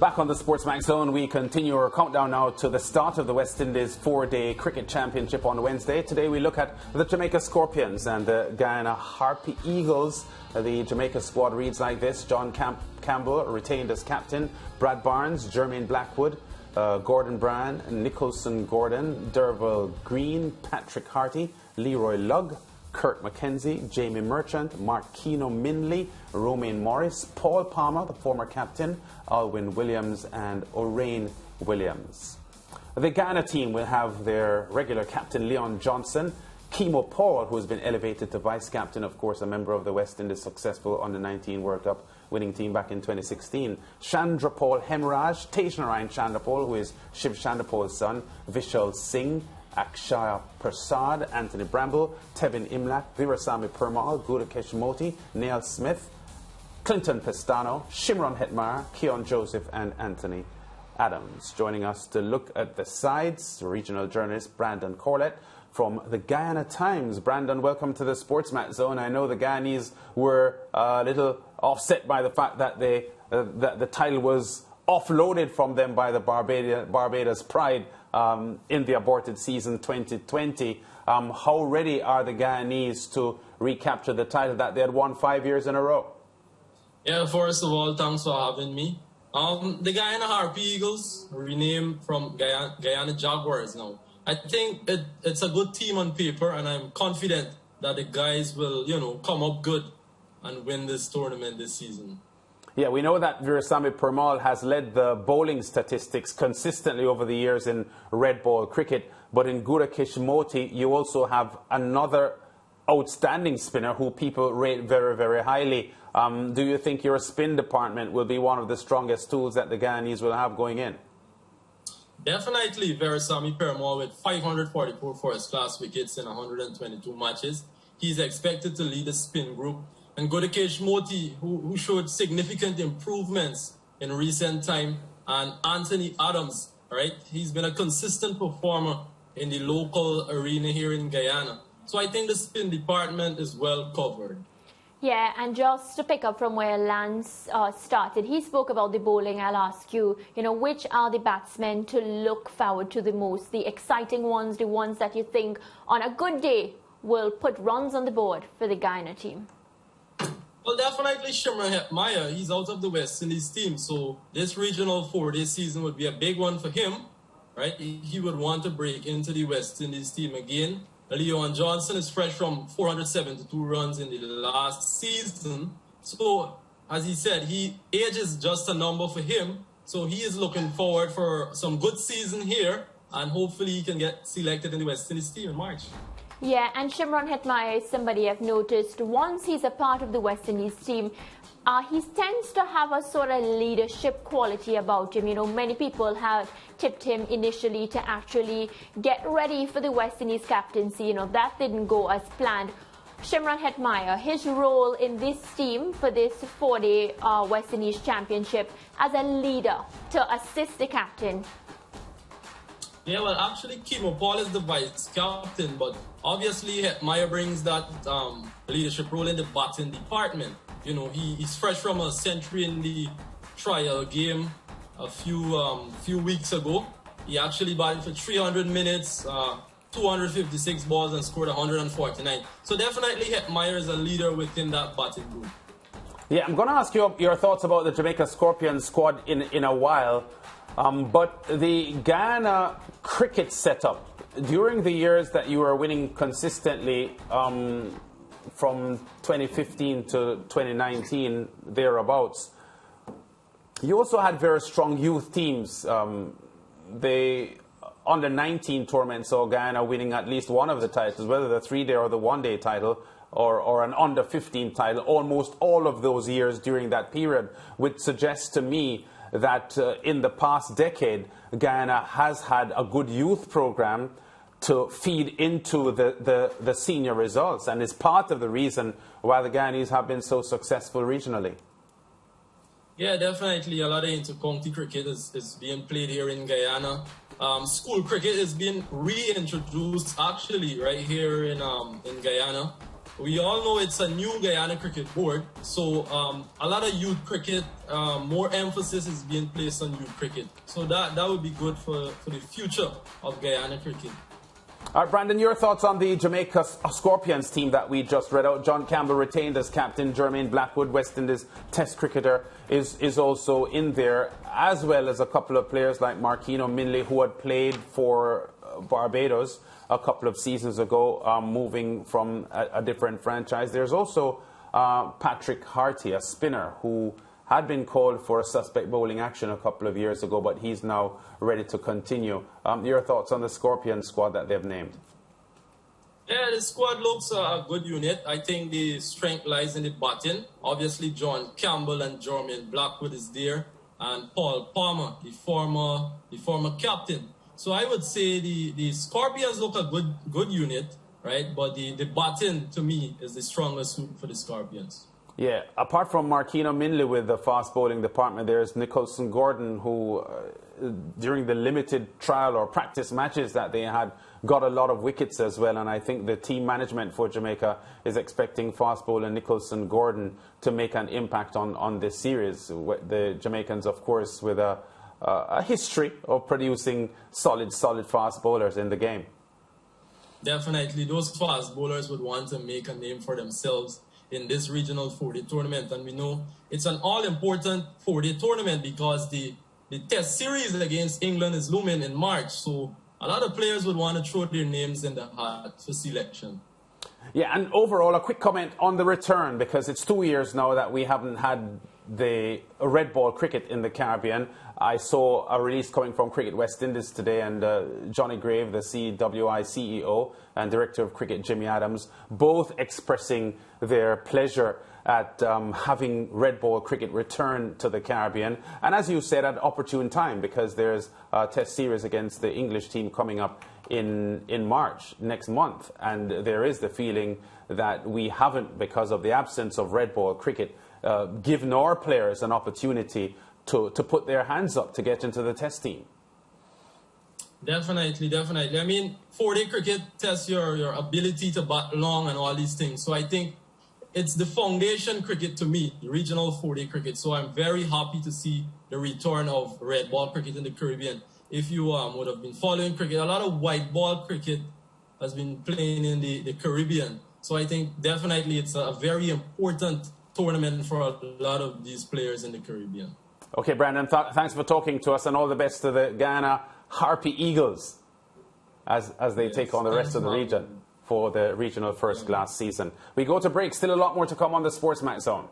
Back on the SportsMax Zone, we continue our countdown now to the start of the West Indies 4-day cricket championship on Wednesday. Today we look at the Jamaica Scorpions and the Guyana Harpy Eagles. The Jamaica squad reads like this: John Campbell retained as captain, Brad Barnes, Jermaine Blackwood, Gordon Brand, Nicholson Gordon, Derval Green, Patrick Harty, Leroy Lugg, Kurt McKenzie, Jamie Merchant, Marquino Minley, Romain Morris, Paul Palmer, the former captain, Alwyn Williams and Orain Williams. The Guyana team will have their regular captain Leon Johnson, Kimo Paul, who has been elevated to vice-captain, of course a member of the West Indies successful Under-19 World Cup winning team back in 2016, Chandrapal Hemraj, Tejnarayan Chandrapal, who is Shiv Chandrapal's son, Vishal Singh, Akshaya Prasad, Anthony Bramble, Tevin Imlak, Virasamy Permal, Gudakesh Moti, Neil Smith, Clinton Pestano, Shimron Hetmar, Keon Joseph and Anthony Adams. Joining us to look at the sides, regional journalist Brandon Corlette from the Guyana Times. Brandon, welcome to the SportsMax Zone. I know the Guyanese were a little offset by the fact that that the title was offloaded from them by the Barbados Pride in the aborted season 2020. How ready are the Guyanese to recapture the title that they had won 5 years in a row? Yeah, first of all, thanks for having me. The Guyana Harpy Eagles, renamed from Guyana Jaguars now. I think it's a good team on paper, and I'm confident that the guys will, come up good and win this tournament this season. Yeah, we know that Virasamy Permal has led the bowling statistics consistently over the years in red ball cricket, but in Gudakesh Moti, you also have another outstanding spinner who people rate very, very highly. Do you think your spin department will be one of the strongest tools that the Guyanese will have going in? Definitely Virasamy Permal with 544 first-class wickets in 122 matches. He's expected to lead the spin group. And Gudakesh Moti, who showed significant improvements in recent time, and Anthony Adams, right? He's been a consistent performer in the local arena here in Guyana. So I think the spin department is well covered. Yeah, and just to pick up from where Lance started, he spoke about the bowling. I'll ask you, which are the batsmen to look forward to the most, the exciting ones, the ones that you think on a good day will put runs on the board for the Guyana team? Well, definitely Shimron Hetmyer. He's out of the West Indies team, so this regional 4-day season would be a big one for him, right? He would want to break into the West Indies team again. Leon Johnson is fresh from 472 runs in the last season. So, as he said, age is just a number for him. So he is looking forward for some good season here, and hopefully he can get selected in the West Indies team in March. Yeah, and Shimron Hetmyer is somebody I've noticed once he's a part of the West Indies team, he tends to have a sort of leadership quality about him. Many people have tipped him initially to actually get ready for the West Indies captaincy. That didn't go as planned. Shimron Hetmyer, his role in this team for this 4-day West Indies championship as a leader to assist the captain. Yeah, well, actually, Kimo Paul is the vice-captain, but obviously Hetmyer brings that leadership role in the batting department. He's fresh from a century in the trial game a few weeks ago. He actually batted for 300 minutes, 256 balls, and scored 149. So definitely Hetmyer is a leader within that batting group. Yeah, I'm going to ask you your thoughts about the Jamaica Scorpions squad in a while. But the Guyana cricket setup, during the years that you were winning consistently, from 2015 to 2019, thereabouts, you also had very strong youth teams. The Under-19 tournament saw Guyana winning at least one of the titles, whether the 3-day or the 1-day title, or an Under-15 title, almost all of those years during that period, which suggests to me that in the past decade, Guyana has had a good youth program to feed into the senior results, and is part of the reason why the Guyanese have been so successful regionally. Yeah, definitely. A lot of inter-county cricket is being played here in Guyana. School cricket is being reintroduced actually right here in Guyana. we all know it's a new Guyana cricket board, so a lot of youth cricket, more emphasis is being placed on youth cricket. So that would be good for the future of Guyana cricket. All right, Brandon, your thoughts on the Jamaica Scorpions team that we just read out. John Campbell retained as captain. Jermaine Blackwood, West Indies Test cricketer, is also in there, as well as a couple of players like Marquino Minley, who had played for Barbados a couple of seasons ago, moving from a different franchise. There's also Patrick Harty, a spinner, who had been called for a suspect bowling action a couple of years ago, but he's now ready to continue. Your thoughts on the Scorpion squad that they've named? Yeah, the squad looks a good unit. I think the strength lies in the batting. Obviously, John Campbell and Jermaine Blackwood is there, and Paul Palmer, the former captain. So I would say the Scorpions look a good unit, right? But the batting, to me, is the strongest suit for the Scorpions. Yeah, apart from Marquino Minley with the fast bowling department, there's Nicholson Gordon, who during the limited trial or practice matches that they had, got a lot of wickets as well. And I think the team management for Jamaica is expecting fast bowler Nicholson Gordon to make an impact on this series. The Jamaicans, of course, with a history of producing solid fast bowlers in the game. Definitely, those fast bowlers would want to make a name for themselves in this regional 4-day tournament. And we know it's an all-important 4-day tournament because the test series against England is looming in March. So a lot of players would want to throw their names in the hat for selection. Yeah, and overall, a quick comment on the return, because it's 2 years now that we haven't had the red ball cricket in the Caribbean. I saw a release coming from Cricket West Indies today, and Johnny Grave, the CWI CEO, and Director of Cricket Jimmy Adams, both expressing their pleasure at having red ball cricket return to the Caribbean. And as you said, at opportune time, because there's a test series against the English team coming up in March next month. And there is the feeling that we haven't, because of the absence of red ball cricket, given our players an opportunity to put their hands up to get into the test team. Definitely. I mean, 4-day cricket tests your ability to bat long and all these things. So I think it's the foundation cricket to me, the regional 4-day cricket. So I'm very happy to see the return of red ball cricket in the Caribbean. If you would have been following cricket, a lot of white ball cricket has been playing in the Caribbean. So I think definitely it's a very important tournament for a lot of these players in the Caribbean. Okay, Brandon, thanks for talking to us, and all the best to the Guyana Harpy Eagles as they take on the rest of the region for the regional first class season. We go to break. Still a lot more to come on the SportsMax Zone.